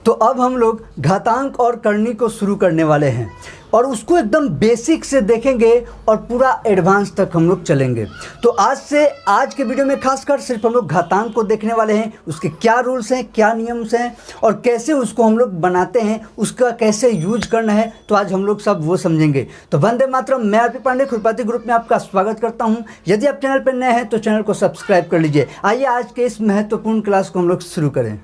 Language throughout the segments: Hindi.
तो अब हम लोग घातांक और करनी को शुरू करने वाले हैं और उसको एकदम बेसिक से देखेंगे और पूरा एडवांस तक हम लोग चलेंगे। तो आज के वीडियो में खासकर सिर्फ हम लोग घातांक को देखने वाले हैं, उसके क्या रूल्स हैं, क्या नियम्स हैं और कैसे उसको हम लोग बनाते हैं, उसका कैसे यूज करना है, तो आज हम लोग सब वो समझेंगे। तो वंदे मातरम। मैं आरपी पांडे खुरपाती ग्रुप में आपका स्वागत करता हूँ। यदि आप चैनल पर नए हैं तो चैनल को सब्सक्राइब कर लीजिए। आइए आज के इस महत्वपूर्ण क्लास को हम लोग शुरू करें।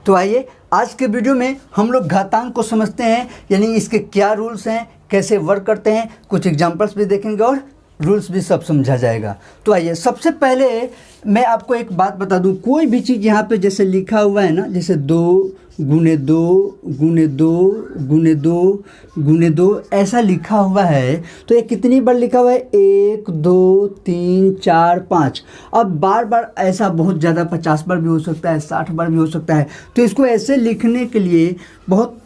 तो आइए आज के वीडियो में हम लोग घातांक को समझते हैं, यानी इसके क्या रूल्स हैं, कैसे वर्क करते हैं, कुछ एग्जांपल्स भी देखेंगे और रूल्स भी सब समझा जाएगा। तो आइए सबसे पहले मैं आपको एक बात बता दूं, कोई भी चीज़ यहाँ पे जैसे लिखा हुआ है ना, जैसे 2 गुने 2 गुने 2 गुने 2 गुने 2 ऐसा लिखा हुआ है, तो ये कितनी बार लिखा हुआ है? 1 2 3 4 5। अब बार बार ऐसा बहुत ज़्यादा 50 बार भी हो सकता है, 60 बार भी हो सकता है। तो इसको ऐसे लिखने के लिए बहुत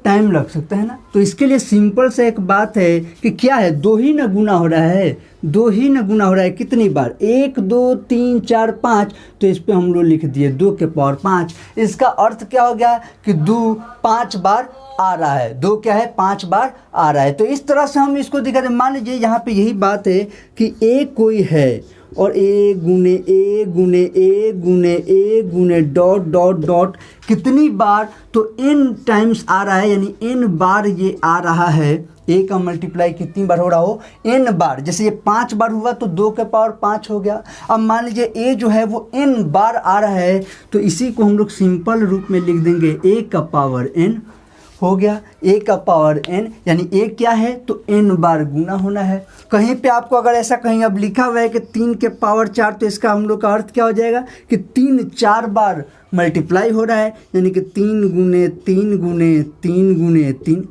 टाइम लग सकता है ना। तो इसके लिए सिंपल से एक बात है कि क्या है, 2 ही ना गुना हो रहा है, 2 ही ना गुना हो रहा है। कितनी बार? 1 2 3 4 5। तो इस पे हम लोग लिख दिए 2 के पावर 5। इसका अर्थ क्या हो गया कि 2 5 बार आ रहा है। 2 क्या है? 5 बार आ रहा है। तो इस तरह से हम इसको दिखाते हैं। मान लीजिए यहाँ पे यही बात है कि a कोई है और a गुने a गुने a गुने a गुने डॉट डॉट डॉट कितनी बार, तो n टाइम्स आ रहा है, यानी n बार ये आ रहा है। a का मल्टीप्लाई कितनी बार हो रहा हो? n बार। जैसे ये 5 बार हुआ तो 2 के पावर 5 हो गया। अब मान लीजिए a जो है वो n बार आ रहा है, तो इसी को हम लोग सिंपल रूप में लिख देंगे a का पावर n हो गया। a का पावर n, यानी a क्या है तो n बार गुना होना है। कहीं पे आपको अगर ऐसा कहीं अब लिखा हुआ है कि 3 के पावर 4, तो इसका हम लोग का अर्थ क्या हो जाएगा कि 3 4 बार मल्टीप्लाई हो रहा है, यानी कि 3 गुने 3 गुने 3 गुने 3।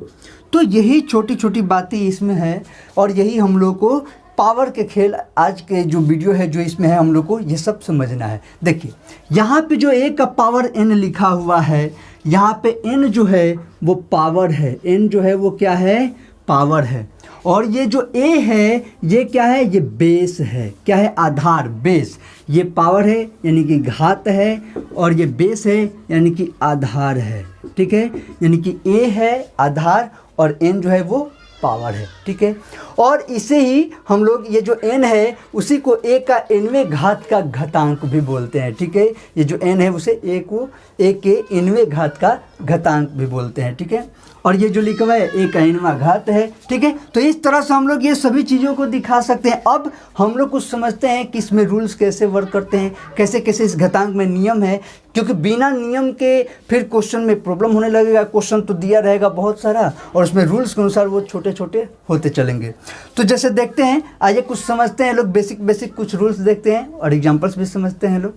तो यही छोटी छोटी बातें इसमें है और यही हम लोग को पावर के खेल आज के जो वीडियो है जो इसमें है, हम लोग को ये सब समझना है। देखिए यहाँ पे जो a का पावर n लिखा हुआ है, यहाँ पे n जो है वो पावर है, n जो है वो क्या है? पावर है। और ये जो a है ये क्या है? ये बेस है। क्या है? आधार, बेस। ये पावर है यानी कि घात है और ये बेस है यानी कि आधार है। ठीक है, यानी कि a है आधार और n जो है वो पावर है। ठीक है, और इसे ही हम लोग ये जो n है उसी को a का nवें घात का घातांक भी बोलते हैं। ठीक है, ये जो n है उसे a को a के nवें घात का घातांक भी बोलते हैं। ठीक है, और ये जो लिखा हुआ है a का nवां घात है। ठीक है, तो इस तरह से हम लोग ये सभी चीज़ों को दिखा सकते हैं। अब हम लोग कुछ समझते हैं कि इसमें रूल्स कैसे वर्क करते हैं, कैसे कैसे इस घातांक में नियम है, क्योंकि बिना नियम के फिर क्वेश्चन में प्रॉब्लम होने लगेगा। क्वेश्चन तो दिया रहेगा बहुत सारा और उसमें रूल्स के अनुसार वो छोटे छोटे होते चलेंगे। तो जैसे देखते हैं, आइए कुछ समझते हैं लोग, बेसिक कुछ रूल्स देखते हैं और एग्जाम्पल्स भी समझते हैं लोग।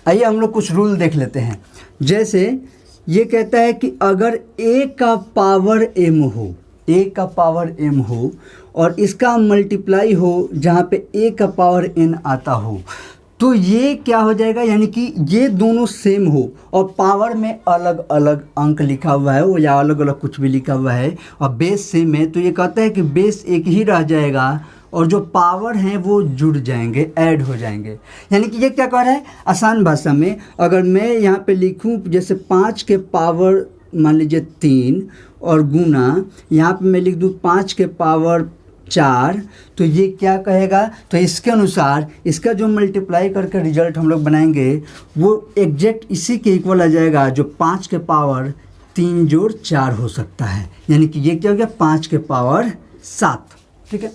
आइए हम लोग कुछ रूल देख लेते हैं। जैसे ये कहता है कि अगर a का पावर m हो, a का पावर m हो और इसका मल्टीप्लाई हो जहाँ पे a का पावर n आता हो, तो ये क्या हो जाएगा, यानी कि ये दोनों सेम हो और पावर में अलग अलग अंक लिखा हुआ है वो या अलग अलग कुछ भी लिखा हुआ है और बेस सेम है, तो ये कहता है कि बेस एक ही रह जाएगा और जो पावर हैं वो जुड़ जाएंगे, ऐड हो जाएंगे। यानी कि ये क्या कह रहा है, आसान भाषा में अगर मैं यहाँ पे लिखूँ जैसे 5 के पावर मान लीजिए 3 और गुना यहाँ पे मैं लिख दूँ 5 के पावर 4, तो ये क्या कहेगा, तो इसके अनुसार इसका जो मल्टीप्लाई करके रिजल्ट हम लोग बनाएंगे वो एग्जैक्ट इसी के इक्वल आ जाएगा जो 5 के पावर 3 जोड़ 4 हो सकता है। यानी कि ये क्या हो गया 5 के पावर 7। ठीक है,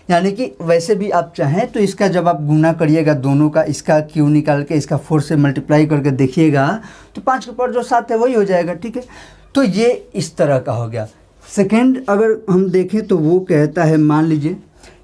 यानी कि वैसे भी आप चाहें तो इसका जब आप गुना करिएगा दोनों का, इसका क्यू निकाल के इसका 4 से मल्टीप्लाई करके देखिएगा तो 5 के पावर जो 7 है वही हो जाएगा। ठीक है, तो ये इस तरह का हो गया। सेकेंड अगर हम देखें तो वो कहता है, मान लीजिए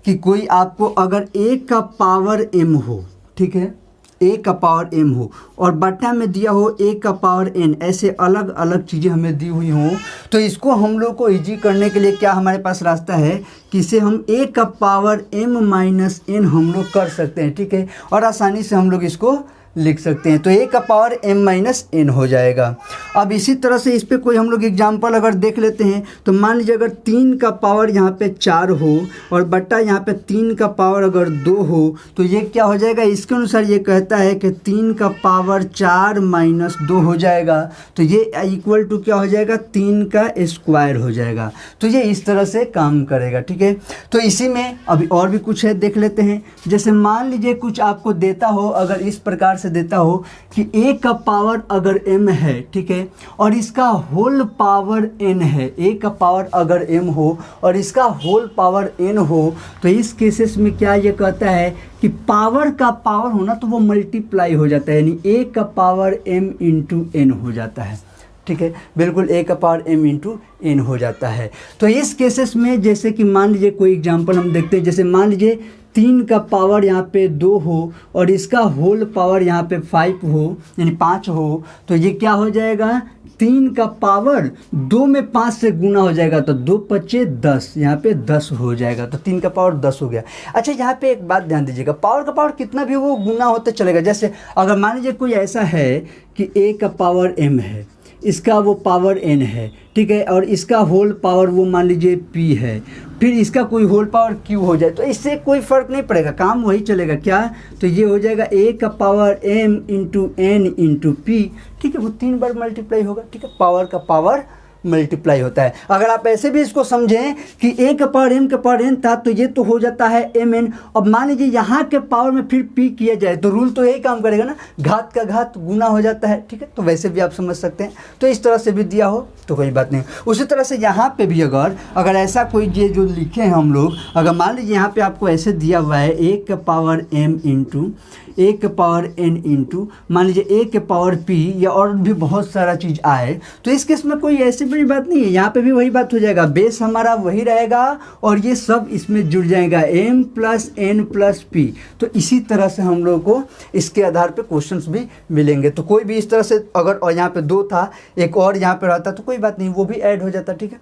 कि कोई आपको अगर a का पावर m हो, ठीक है, a का पावर m हो और बट्टा में दिया हो a का पावर n, ऐसे अलग अलग चीज़ें हमें दी हुई हों, तो इसको हम लोग को इजी करने के लिए क्या हमारे पास रास्ता है कि इसे हम a का पावर m माइनस n हम लोग कर सकते हैं। ठीक है, और आसानी से हम लोग इसको लिख सकते हैं। तो a का पावर m माइनस n हो जाएगा। अब इसी तरह से इस पे कोई हम लोग एग्जाम्पल अगर देख लेते हैं तो मान लीजिए अगर 3 का पावर यहाँ पे 4 हो और बट्टा यहाँ पे 3 का पावर अगर 2 हो तो ये क्या हो जाएगा, इसके अनुसार ये कहता है कि 3 का पावर 4 माइनस 2 हो जाएगा। तो ये इक्वल टू क्या हो जाएगा, 3 का स्क्वायर हो जाएगा। तो ये इस तरह से काम करेगा। ठीक है, तो इसी में अभी और भी कुछ है, देख लेते हैं। जैसे मान लीजिए कुछ आपको देता हो, अगर इस प्रकार से देता हो कि a का पावर अगर m है, ठीक है, और इसका होल पावर n है, a का पावर अगर m हो और इसका होल पावर n हो, तो इस केसेस में क्या ये कहता है कि पावर का पावर होना तो वो मल्टीप्लाई हो जाता है, यानी a का पावर m इंटू n हो जाता है। ठीक है, बिल्कुल a का पावर m इंटू n हो जाता है। तो इस केसेस में जैसे कि मान लीजिए कोई एग्जांपल हम देखते हैं, जैसे मान लीजिए 3 का पावर यहाँ पे 2 हो और इसका होल पावर यहाँ पे 5 हो, यानी 5 हो, तो ये क्या हो जाएगा, 3 का पावर 2 में 5 से गुना हो जाएगा, तो 2 पच्चे 10, यहाँ पे 10 हो जाएगा। तो 3 का पावर 10 हो गया। अच्छा, यहाँ पे एक बात ध्यान दीजिएगा, पावर का पावर कितना भी वो गुना होते चलेगा। जैसे अगर मान लीजिए कोई ऐसा है कि a का पावर m है, इसका वो पावर n है, ठीक है, और इसका होल पावर वो मान लीजिए p है, फिर इसका कोई होल पावर q हो जाए, तो इससे कोई फ़र्क नहीं पड़ेगा, काम वही चलेगा। क्या, तो ये हो जाएगा a का power m into n into p। ठीक है, वो 3 बार मल्टीप्लाई होगा। ठीक है, पावर का पावर मल्टीप्लाई होता है। अगर आप ऐसे भी इसको समझें कि a का पावर m का पावर n था, तो ये तो हो जाता है mn। अब मान लीजिए यहाँ के पावर में फिर p किया जाए तो रूल तो यही काम करेगा ना, घात का घात गुना हो जाता है। ठीक है, तो वैसे भी आप समझ सकते हैं। तो इस तरह से भी दिया हो तो कोई बात नहीं। उसी तरह से यहाँ पे भी अगर ऐसा कोई ये जो लिखे हैं हम लोग, अगर मान लीजिए यहाँ पे आपको ऐसे दिया हुआ है a का पावर m इंटू a के पावर n इंटू मान लीजिए a के पावर p, या और भी बहुत सारा चीज़ आए, तो इस केस में कोई ऐसी बड़ी बात नहीं है। यहाँ पे भी वही बात हो जाएगा, बेस हमारा वही रहेगा और ये सब इसमें जुड़ जाएगा, m plus n plus p। तो इसी तरह से हम लोगों को इसके आधार पे क्वेश्चंस भी मिलेंगे। तो कोई भी इस तरह से अगर और यहाँ पे 2 था, एक और यहाँ पे रहता तो कोई बात नहीं, वो भी ऐड हो जाता। ठीक है,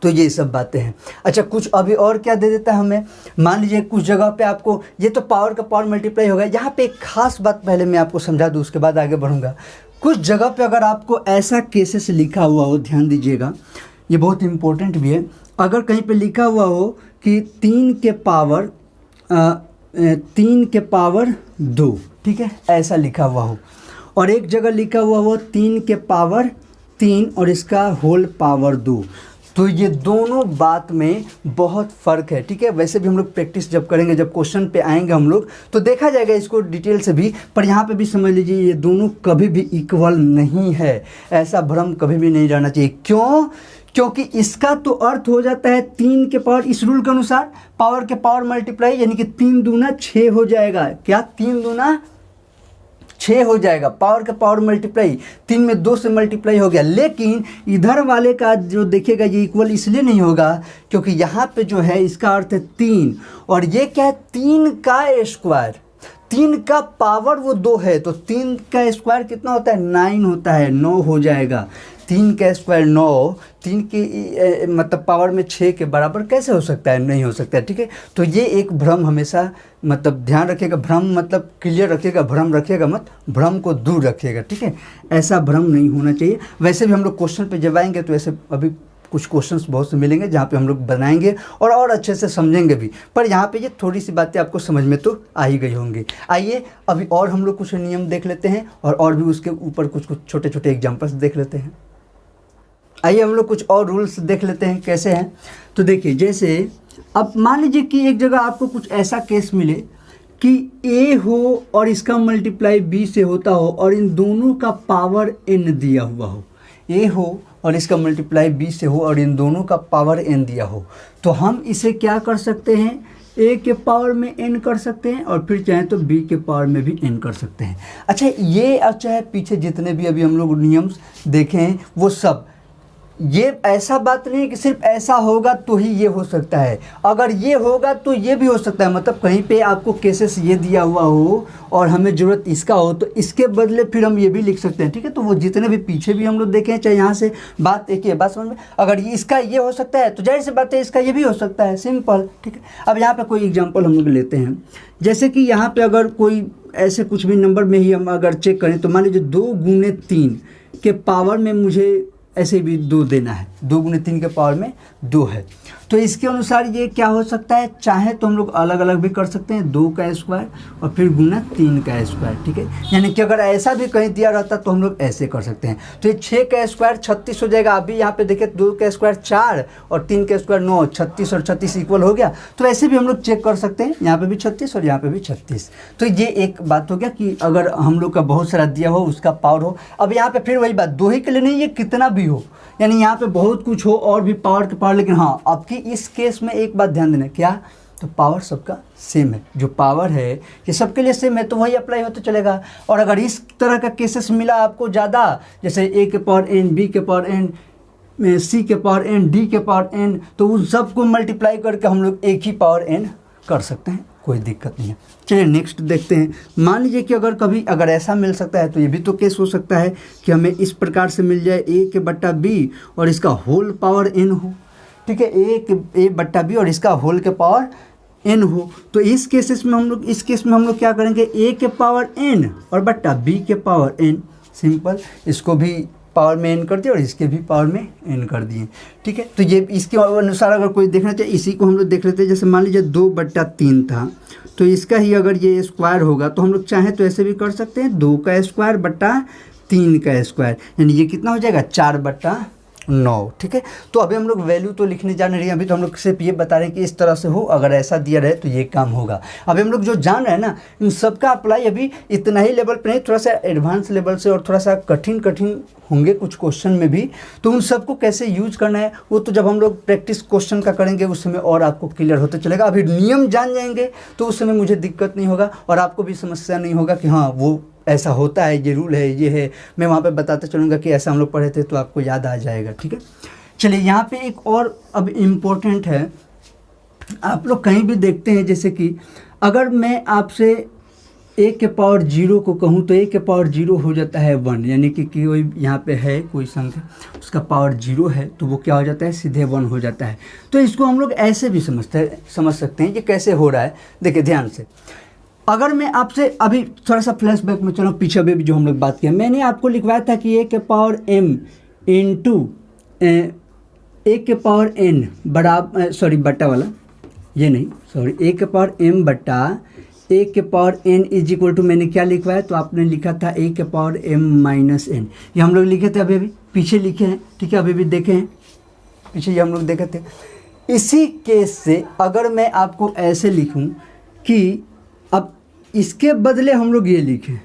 तो ये सब बातें हैं। अच्छा, कुछ अभी और क्या दे देता है हमें, मान लीजिए कुछ जगह पे आपको, ये तो पावर का पावर मल्टीप्लाई होगा। यहाँ पे एक खास बात पहले मैं आपको समझा दूँ, उसके बाद आगे बढ़ूँगा। कुछ जगह पे अगर आपको ऐसा केसेस लिखा हुआ हो, ध्यान दीजिएगा, ये बहुत इंपॉर्टेंट भी है। अगर कहीं पे लिखा हुआ हो कि 3 के पावर 2, ठीक है, ऐसा लिखा हुआ हो, और एक जगह लिखा हुआ हो 3 के पावर 3 और इसका होल पावर 2, तो ये दोनों बात में बहुत फ़र्क है। ठीक है, वैसे भी हम लोग प्रैक्टिस जब करेंगे, जब क्वेश्चन पे आएंगे हम लोग, तो देखा जाएगा इसको डिटेल से भी। पर यहाँ पे भी समझ लीजिए ये दोनों कभी भी इक्वल नहीं है, ऐसा भ्रम कभी भी नहीं रहना चाहिए। क्यों? क्योंकि इसका तो अर्थ हो जाता है 3 के पावर, इस रूल के अनुसार पावर के पावर मल्टीप्लाई, यानी कि 3 दूना 6 हो जाएगा। क्या, 3 दूना 6 हो जाएगा, पावर का पावर मल्टीप्लाई, 3 में 2 से मल्टीप्लाई हो गया। लेकिन इधर वाले का जो देखिएगा ये इक्वल इसलिए नहीं होगा क्योंकि यहाँ पे जो है इसका अर्थ है 3, और ये क्या है, 3 का स्क्वायर, 3 का पावर वो 2 है, तो 3 का स्क्वायर कितना होता है, 9 होता है, 9 हो जाएगा। 3 का स्क्वायर 9, 3 की मतलब पावर में 6 के बराबर कैसे हो सकता है, नहीं हो सकता है। ठीक है, तो ये एक भ्रम हमेशा मतलब ध्यान रखिएगा, भ्रम मतलब क्लियर रखिएगा, भ्रम रखिएगा मत, भ्रम को दूर रखिएगा। ठीक है, ऐसा भ्रम नहीं होना चाहिए। वैसे भी हम लोग क्वेश्चन पे जब आएंगे तो ऐसे अभी कुछ क्वेश्चंस बहुत से मिलेंगे जहाँ पे हम लोग बनाएंगे और अच्छे से समझेंगे भी, पर यहाँ पे ये थोड़ी सी बातें आपको समझ में तो आ ही गई होंगी। आइए अभी और हम लोग कुछ नियम देख लेते हैं और भी उसके ऊपर कुछ छोटे छोटे एग्जाम्पल्स देख लेते हैं। आइए हम लोग कुछ और रूल्स देख लेते हैं कैसे हैं। तो देखिए, जैसे अब मान लीजिए कि एक जगह आपको कुछ ऐसा केस मिले कि a हो और इसका मल्टीप्लाई b से होता हो और इन दोनों का पावर n दिया हुआ हो, a हो और इसका मल्टीप्लाई b से हो और इन दोनों का पावर n दिया हो, तो हम इसे क्या कर सकते हैं, a के पावर में n कर सकते हैं और फिर चाहे तो b के पावर में भी n कर सकते हैं। अच्छा, ये और चाहे पीछे जितने भी अभी हम लोग नियम देखे हैं वो सब, ये ऐसा बात नहीं है कि सिर्फ ऐसा होगा तो ही ये हो सकता है, अगर ये होगा तो ये भी हो सकता है। मतलब कहीं पे आपको केसेस ये दिया हुआ हो और हमें ज़रूरत इसका हो तो इसके बदले फिर हम ये भी लिख सकते हैं। ठीक है, तो वो जितने भी पीछे भी हम लोग देखें, चाहे यहाँ से बात एक ही बात समझ में, अगर इसका ये हो सकता है तो जाहिर सी बात है इसका ये भी हो सकता है, सिंपल। ठीक है, अब यहाँ पर कोई एग्जाम्पल हम लोग लेते हैं, जैसे कि यहाँ पर अगर कोई ऐसे कुछ भी नंबर में ही हम अगर चेक करें तो मान लीजिए 2 गुने 3 के पावर में मुझे ऐसे भी 2 देना है, 2 गुने 3 के पावर में 2 है। तो इसके अनुसार ये क्या हो सकता है, चाहे तो हम लोग अलग अलग भी कर सकते हैं, 2 का स्क्वायर और फिर गुना 3 का स्क्वायर, ठीक है। यानी कि अगर ऐसा भी कहीं दिया रहता तो हम लोग ऐसे कर सकते हैं। तो ये 6 का स्क्वायर 36 हो जाएगा। अभी यहाँ पे देखिए 2 का स्क्वायर 4 और 3 का स्क्वायर 9, 36 और 36 इक्वल हो गया। तो ऐसे भी हम लोग चेक कर सकते हैं, यहाँ पे भी 36 और यहाँ पे भी 36। तो ये एक बात हो गया कि अगर हम लोग का बहुत सारा दिया हो, उसका पावर हो। अब यहाँ पे फिर वही बात, 2 ही के लिए नहीं, ये कितना भी हो, यानी यहाँ पे बहुत कुछ हो और भी पावर के पावर। लेकिन हाँ, आपकी इस केस में एक बात ध्यान देना, क्या, तो पावर सबका सेम है, जो पावर है ये सबके लिए सेम है, तो वही अप्लाई हो तो चलेगा। और अगर इस तरह का केसेस मिला आपको ज़्यादा, जैसे a के पावर n, b के पावर n, c के पावर n, d के पावर n, तो उन सबको मल्टीप्लाई करके हम लोग एक ही पावर n कर सकते हैं, कोई दिक्कत नहीं है। चलिए नेक्स्ट देखते हैं। मान लीजिए कि अगर कभी अगर ऐसा मिल सकता है, तो ये भी तो केस हो सकता है कि हमें इस प्रकार से मिल जाए a के बट्टा b और इसका होल पावर n हो, ठीक है, a बट्टा b और इसका होल के पावर n हो। तो इस केस में हम लोग क्या करेंगे, a के पावर n और बट्टा b के पावर n, सिंपल, इसको भी पावर में n कर दिए और इसके भी पावर में n कर दिए, ठीक है। तो ये इसके अनुसार अगर कोई देखना चाहिए, इसी को हम लोग देख लेते हैं। जैसे मान लीजिए 2/3 था, तो इसका ही अगर ये स्क्वायर होगा तो हम लोग चाहें तो ऐसे भी कर सकते हैं, 2 का स्क्वायर बट्टा 3 का स्क्वायर, यानी ये कितना हो जाएगा, 4/9, ठीक है। तो अभी हम लोग वैल्यू तो लिखने जा नहीं रहे हैं, अभी तो हम लोग सिर्फ ये बता रहे हैं कि इस तरह से हो, अगर ऐसा दिया रहे तो ये काम होगा। अभी हम लोग जो जान रहे हैं ना, इन सब का अप्लाई अभी इतना ही लेवल पर नहीं, थोड़ा सा एडवांस लेवल से और थोड़ा सा कठिन होंगे कुछ क्वेश्चन में भी। तो उन सबको कैसे यूज करना है वो तो जब हम लोग प्रैक्टिस क्वेश्चन का करेंगे उस समय और आपको क्लियर होता चलेगा। अभी नियम जान जाएंगे तो उस समय मुझे दिक्कत नहीं होगा और आपको भी समस्या नहीं होगा कि हाँ वो ऐसा होता है, ये रूल है, ये है। मैं वहाँ पे बताते चलूँगा कि ऐसा हम लोग पढ़े थे, तो आपको याद आ जाएगा, ठीक है। चलिए यहाँ पे एक और अब इम्पोर्टेंट है, आप लोग कहीं भी देखते हैं, जैसे कि अगर मैं आपसे a के पावर 0 को कहूँ तो a के पावर 0 हो जाता है 1, यानी कि कोई यहाँ पे है कोई संख्या, उसका पावर 0 है तो वो क्या हो जाता है, सीधे 1 हो जाता है। तो इसको हम लोग ऐसे भी समझ सकते हैं, ये कैसे हो रहा है, देखिए ध्यान से। अगर मैं आपसे अभी थोड़ा सा फ्लैशबैक में चलो, पीछे अभी भी जो हम लोग बात किया, मैंने आपको लिखवाया था कि a के पावर m इंटू a के पावर n बट्टा वाला, ये नहीं, सॉरी, a के पावर m बट्टा a के power n is equal to, मैंने क्या लिखवाया, तो आपने लिखा था a के पावर m माइनस n, ये हम लोग लिखे थे, अभी पीछे लिखे हैं, ठीक है, अभी भी देखे हैं पीछे, ये हम लोग देखे थे। इसी केस से अगर मैं आपको ऐसे लिखूं कि अब इसके बदले हम लोग ये लिखें,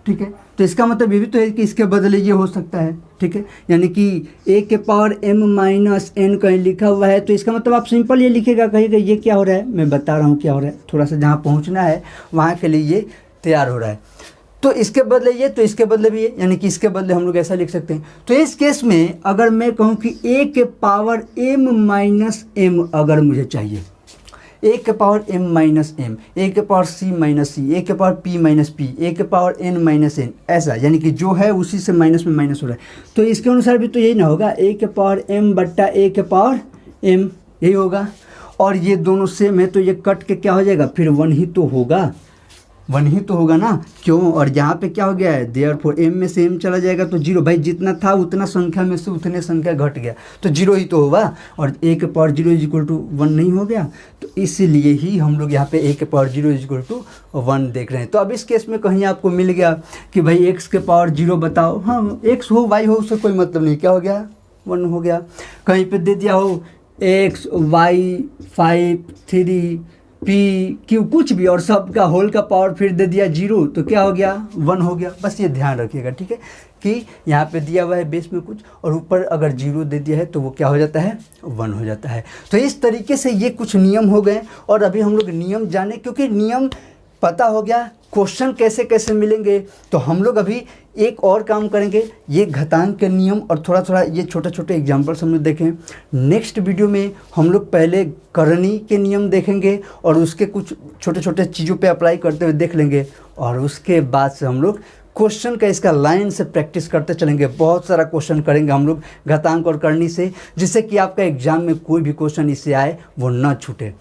ठीक है, तो इसका मतलब ये भी तो है कि इसके बदले ये हो सकता है, ठीक है, यानी कि a के पावर m माइनस n कहीं लिखा हुआ है, तो इसका मतलब आप सिंपल ये लिखेगा, कहेगा ये क्या हो रहा है, मैं बता रहा हूँ क्या हो रहा है, थोड़ा सा जहाँ पहुँचना है वहाँ के लिए ये तैयार हो रहा है। तो इसके बदले ये, तो इसके बदले भी ये, यानी कि इसके बदले हम लोग ऐसा लिख सकते हैं। तो इस केस में अगर मैं कहूँ कि a के पावर m माइनस m अगर मुझे चाहिए, a के power m minus m, a के power c minus c, a के power p minus p, a के पावर n माइनस n, ऐसा, यानी कि जो है उसी से माइनस में माइनस हो रहा है। तो इसके अनुसार भी तो यही ना होगा, a के पावर m बट्टा a के पावर m, यही होगा। और ये दोनों सेम है तो ये कट के क्या हो जाएगा, फिर 1 ही तो होगा, 1 ही तो होगा ना, क्यों। और यहाँ पे क्या हो गया है, देयरफॉर m में से m चला जाएगा तो 0, भाई जितना था उतना संख्या में से उतने संख्या घट गया तो 0 ही तो होगा। और a के पावर 0 इज इक्वल टू 1 नहीं हो गया, तो इसलिए ही हम लोग यहाँ पे a के पावर 0 इज इक्वल टू 1 देख रहे हैं। तो अब इस केस में कहीं आपको मिल गया कि भाई x के पावर 0 बताओ, हाँ x हो y हो उससे कोई मतलब नहीं, क्या हो गया, 1 हो गया। कहीं पे दे दिया हो x y 5 3 p q कुछ भी और सब का होल का पावर फिर दे दिया 0, तो क्या हो गया, 1 हो गया। बस ये ध्यान रखिएगा, ठीक है, कि यहाँ पे दिया हुआ है बेस में कुछ और ऊपर अगर 0 दे दिया है तो वो क्या हो जाता है, 1 हो जाता है। तो इस तरीके से ये कुछ नियम हो गए और अभी हम लोग नियम जाने, क्योंकि नियम पता हो गया, क्वेश्चन कैसे कैसे मिलेंगे, तो हम लोग अभी एक और काम करेंगे, ये घातांक के नियम और थोड़ा थोड़ा ये छोटे छोटे एग्जाम्पल्स हम लोग देखें। नेक्स्ट वीडियो में हम लोग पहले करनी के नियम देखेंगे और उसके कुछ छोटे छोटे चीज़ों पे अप्लाई करते हुए देख लेंगे और उसके बाद से हम लोग क्वेश्चन का इसका लाइन से प्रैक्टिस करते चलेंगे। बहुत सारा क्वेश्चन करेंगे हम लोग घातांक और करनी से, जिससे कि आपका एग्जाम में कोई भी क्वेश्चन इससे आए वो ना छूटे।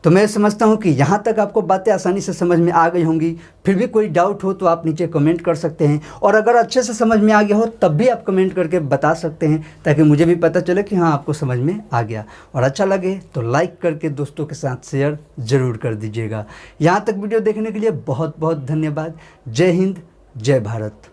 तो मैं समझता हूँ कि यहाँ तक आपको बातें आसानी से समझ में आ गई होंगी। फिर भी कोई डाउट हो तो आप नीचे कमेंट कर सकते हैं, और अगर अच्छे से समझ में आ गया हो तब भी आप कमेंट करके बता सकते हैं, ताकि मुझे भी पता चले कि हाँ आपको समझ में आ गया। और अच्छा लगे तो लाइक करके दोस्तों के साथ शेयर ज़रूर कर दीजिएगा। यहाँ तक वीडियो देखने के लिए बहुत बहुत धन्यवाद। जय हिंद, जय भारत।